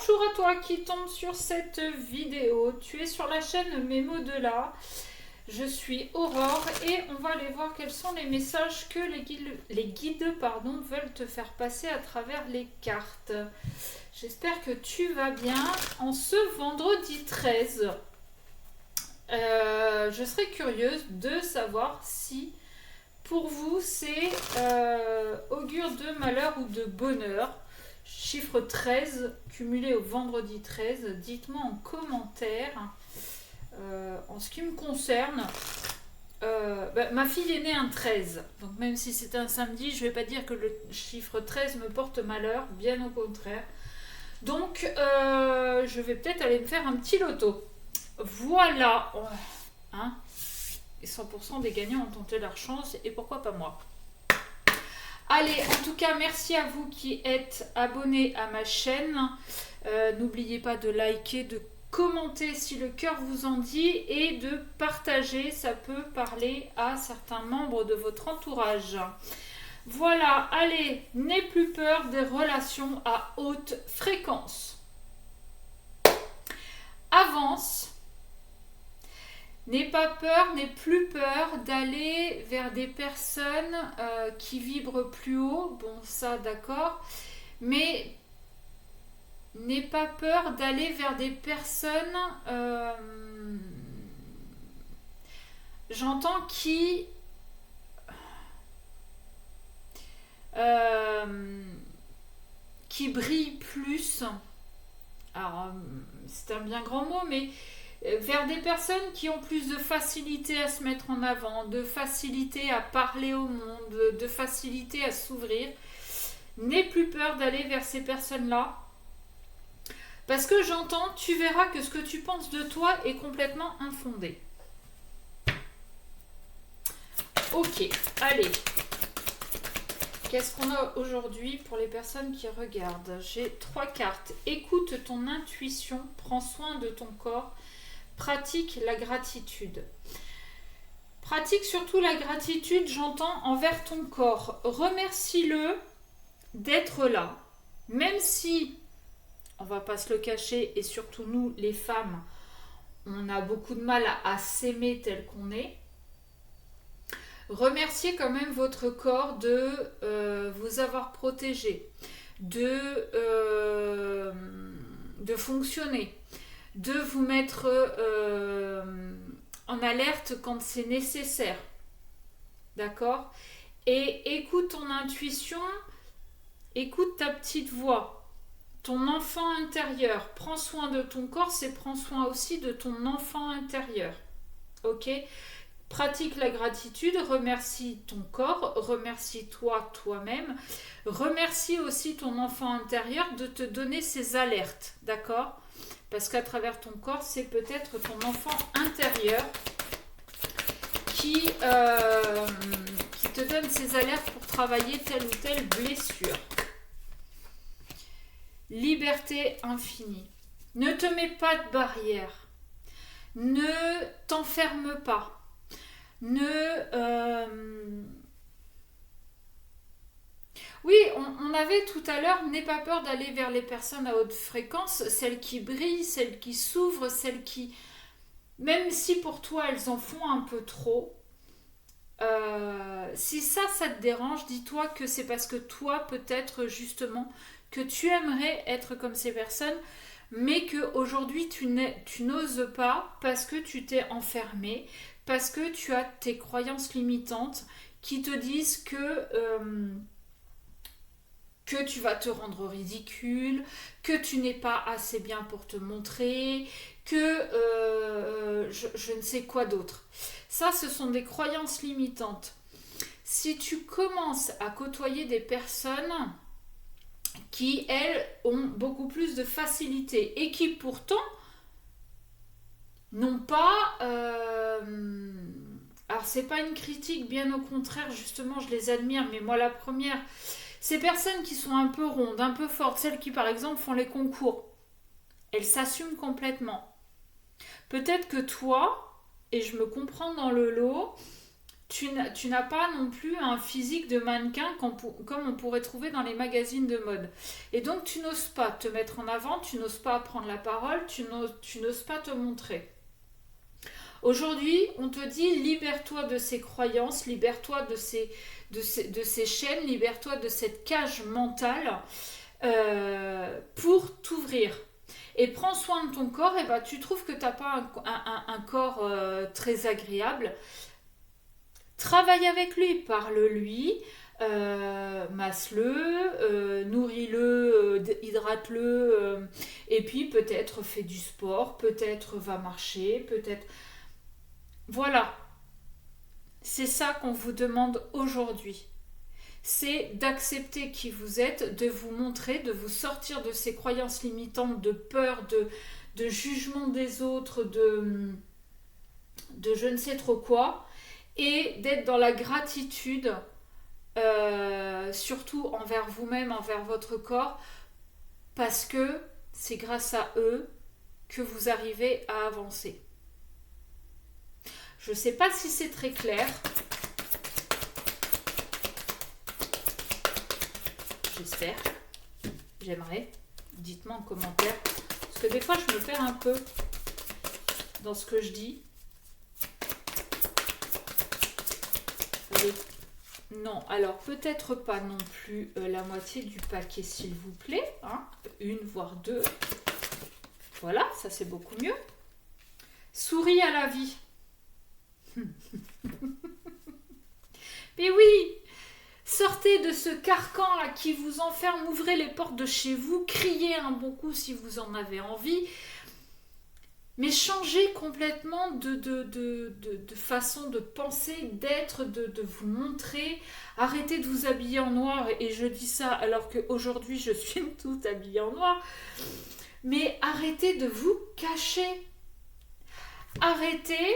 Bonjour à toi qui tombe sur cette vidéo. Tu es sur la chaîne Mes mots de là. Je suis Aurore et on va aller voir quels sont les messages que les guides veulent te faire passer à travers les cartes. J'espère que tu vas bien en ce vendredi 13. Je serais curieuse de savoir si pour vous c'est augure de malheur ou de bonheur. Chiffre 13 cumulé au vendredi 13. Dites-moi en commentaire. En ce qui me concerne, ma fille est née un 13. Donc même si c'est un samedi, je ne vais pas dire que le chiffre 13 me porte malheur. Bien au contraire. Donc je vais peut-être aller me faire un petit loto. Voilà. Hein, et 100% des gagnants ont tenté leur chance. Et pourquoi pas moi? Allez, en tout cas, merci à vous qui êtes abonnés à ma chaîne. N'oubliez pas de liker, de commenter si le cœur vous en dit et de partager. Ça peut parler à certains membres de votre entourage. Voilà, allez, n'aie plus peur des relations à haute fréquence. Avance. N'aie pas peur, n'aie plus peur d'aller vers des personnes qui vibrent plus haut. Bon, ça, d'accord. Mais n'aie pas peur d'aller vers des personnes, j'entends, qui brillent plus. Alors, c'est un bien grand mot, mais vers des personnes qui ont plus de facilité à se mettre en avant, de facilité à parler au monde, de facilité à s'ouvrir. N'aie plus peur d'aller vers ces personnes-là. Parce que j'entends, tu verras que ce que tu penses de toi est complètement infondé. Ok, allez. Qu'est-ce qu'on a aujourd'hui pour les personnes qui regardent? J'ai 3 cartes. Écoute ton intuition, prends soin de ton corps. Pratique la gratitude. Pratique surtout la gratitude, j'entends, envers ton corps. Remercie-le d'être là. Même si, on va pas se le cacher, et surtout nous, les femmes, on a beaucoup de mal à s'aimer tel qu'on est. Remerciez quand même votre corps de vous avoir protégé, de fonctionner, de vous mettre en alerte quand c'est nécessaire. D'accord? Et écoute ton intuition, écoute ta petite voix, ton enfant intérieur. Prends soin de ton corps, c'est prends soin aussi de ton enfant intérieur. Ok? Pratique la gratitude, remercie ton corps, remercie-toi toi-même, remercie aussi ton enfant intérieur de te donner ses alertes, d'accord? Parce qu'à travers ton corps, c'est peut-être ton enfant intérieur qui te donne ses alertes pour travailler telle ou telle blessure. Liberté infinie. Ne te mets pas de barrière. Ne t'enferme pas. Oui, on avait tout à l'heure, n'aie pas peur d'aller vers les personnes à haute fréquence, celles qui brillent, celles qui s'ouvrent, celles qui, même si pour toi elles en font un peu trop, si ça te dérange, dis-toi que c'est parce que toi, peut-être justement, que tu aimerais être comme ces personnes, mais qu'aujourd'hui tu n'oses pas parce que tu t'es enfermé, parce que tu as tes croyances limitantes qui te disent que tu vas te rendre ridicule, que tu n'es pas assez bien pour te montrer, que je ne sais quoi d'autre. Ça, ce sont des croyances limitantes. Si tu commences à côtoyer des personnes qui, elles, ont beaucoup plus de facilité et qui pourtant n'ont pas... Alors, c'est pas une critique, bien au contraire, justement, je les admire, mais moi, la première, ces personnes qui sont un peu rondes, un peu fortes, celles qui, par exemple, font les concours, elles s'assument complètement. Peut-être que toi, et je me comprends dans le lot, tu n'as pas non plus un physique de mannequin comme on pourrait trouver dans les magazines de mode. Et donc tu n'oses pas te mettre en avant, tu n'oses pas prendre la parole, tu n'oses pas te montrer. Aujourd'hui, on te dit libère-toi de ces croyances, libère-toi de ces chaînes, libère-toi de cette cage mentale pour t'ouvrir. Et prends soin de ton corps, et ben, tu trouves que tu n'as pas un corps très agréable. Travaille avec lui, parle-lui, masse-le, nourris-le, hydrate-le, et puis peut-être fais du sport, peut-être va marcher, peut-être... Voilà, c'est ça qu'on vous demande aujourd'hui. C'est d'accepter qui vous êtes, de vous montrer, de vous sortir de ces croyances limitantes, de peur, de jugement des autres, de je ne sais trop quoi, et d'être dans la gratitude, surtout envers vous-même, envers votre corps, parce que c'est grâce à eux que vous arrivez à avancer. Je ne sais pas si c'est très clair. J'espère. J'aimerais. Dites-moi en commentaire. Parce que des fois, je me perds un peu dans ce que je dis. Allez. Non, alors peut-être pas non plus la moitié du paquet, s'il vous plaît. Hein. Une, voire deux. Voilà, ça c'est beaucoup mieux. Souris à la vie. Mais oui, sortez de ce carcan là qui vous enferme, ouvrez les portes de chez vous, criez un bon coup si vous en avez envie, mais changez complètement de façon de penser, d'être, de vous montrer. Arrêtez de vous habiller en noir, et je dis ça alors qu'aujourd'hui je suis toute habillée en noir, mais arrêtez de vous cacher. Arrêtez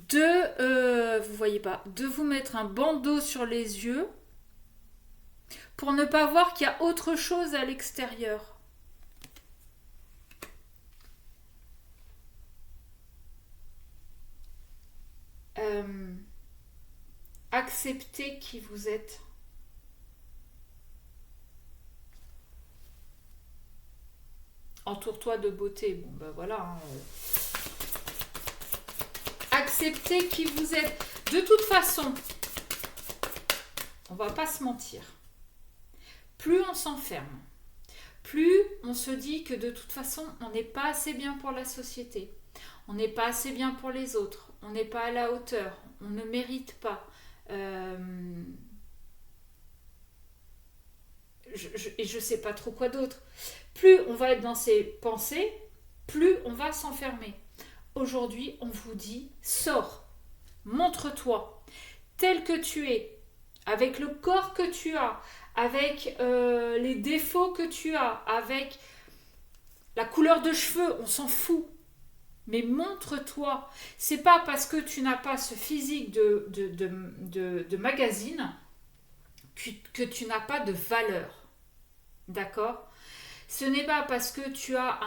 vous voyez pas, de vous mettre un bandeau sur les yeux pour ne pas voir qu'il y a autre chose à l'extérieur. Acceptez qui vous êtes. Entoure-toi de beauté. Bon ben voilà. Hein. Acceptez qui vous êtes. De toute façon, on va pas se mentir. Plus on s'enferme, plus on se dit que de toute façon, on n'est pas assez bien pour la société. On n'est pas assez bien pour les autres. On n'est pas à la hauteur. On ne mérite pas. Et je sais pas trop quoi d'autre. Plus on va être dans ces pensées, plus on va s'enfermer. Aujourd'hui, on vous dit, sors, montre-toi, tel que tu es, avec le corps que tu as, avec les défauts que tu as, avec la couleur de cheveux, on s'en fout. Mais montre-toi. C'est pas parce que tu n'as pas ce physique de magazine que tu n'as pas de valeur. D'accord ? Ce n'est pas parce que tu as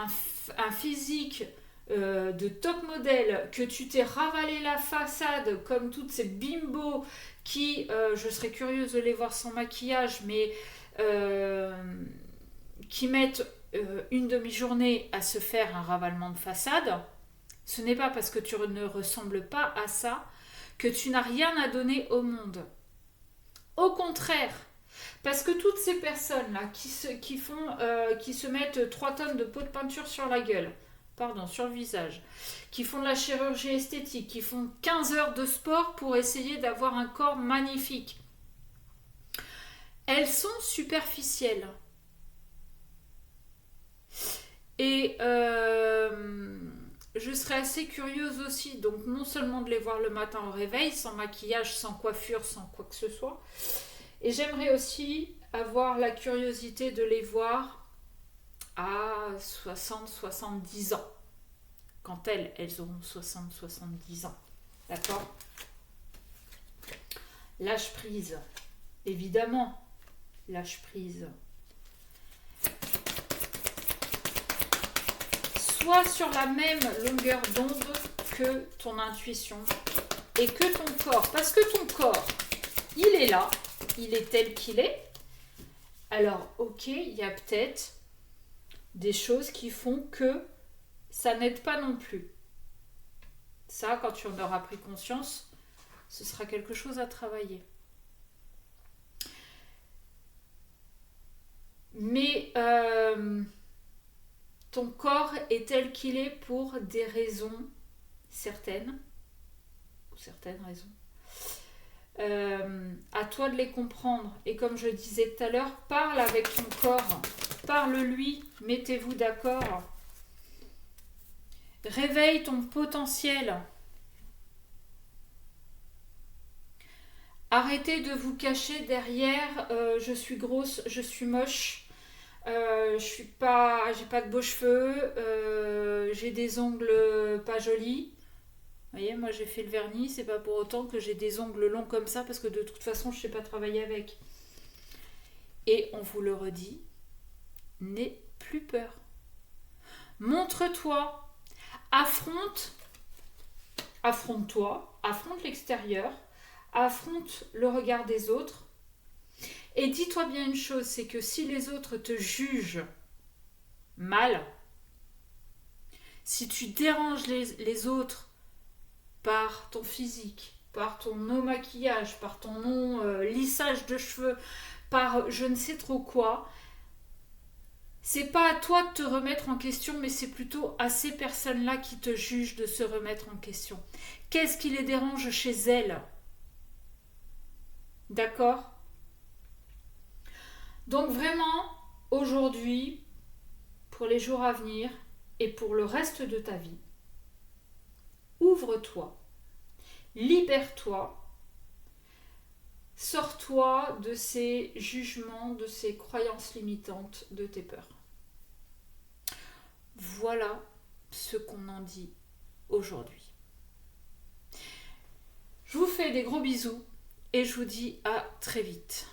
un physique de top modèle, que tu t'es ravalé la façade comme toutes ces bimbos qui, je serais curieuse de les voir sans maquillage, mais qui mettent une demi-journée à se faire un ravalement de façade. Ce n'est pas parce que tu ne ressembles pas à ça que tu n'as rien à donner au monde. Au contraire, parce que toutes ces personnes-là qui se mettent 3 tonnes de pots de peinture sur la gueule, sur le visage, qui font de la chirurgie esthétique, qui font 15 heures de sport pour essayer d'avoir un corps magnifique, elles sont superficielles. Et je serais assez curieuse aussi, donc non seulement de les voir le matin au réveil, sans maquillage, sans coiffure, sans quoi que ce soit, et j'aimerais aussi avoir la curiosité de les voir à 60-70 ans. Quand elles auront 60-70 ans. D'accord ? Lâche prise. Évidemment, lâche prise. Sois sur la même longueur d'onde que ton intuition. et que ton corps, parce que ton corps, il est là, il est tel qu'il est, alors ok, il y a peut-être des choses qui font que ça n'aide pas non plus. Ça, quand tu en auras pris conscience, ce sera quelque chose à travailler. Mais ton corps est tel qu'il est pour des raisons certaines, ou certaines raisons. À toi de les comprendre. Et comme je disais tout à l'heure, parle avec ton corps, parle-lui, mettez-vous d'accord. Réveille ton potentiel. Arrêtez de vous cacher derrière je suis grosse, je suis moche, j'ai pas de beaux cheveux, j'ai des ongles pas jolis. Vous voyez, moi j'ai fait le vernis, c'est pas pour autant que j'ai des ongles longs comme ça parce que de toute façon je sais pas travailler avec. Et on vous le redit, n'aie plus peur. Montre-toi, affronte-toi, affronte l'extérieur, affronte le regard des autres. Et dis-toi bien une chose, c'est que si les autres te jugent mal, si tu déranges les autres par ton physique, par ton non maquillage, par ton non lissage de cheveux, par je ne sais trop quoi, c'est pas à toi de te remettre en question, mais c'est plutôt à ces personnes-là qui te jugent de se remettre en question. Qu'est-ce qui les dérange chez elles? D'accord? Donc vraiment, aujourd'hui, pour les jours à venir et pour le reste de ta vie, ouvre-toi, libère-toi, sors-toi de ces jugements, de ces croyances limitantes, de tes peurs. Voilà ce qu'on en dit aujourd'hui. Je vous fais des gros bisous et je vous dis à très vite.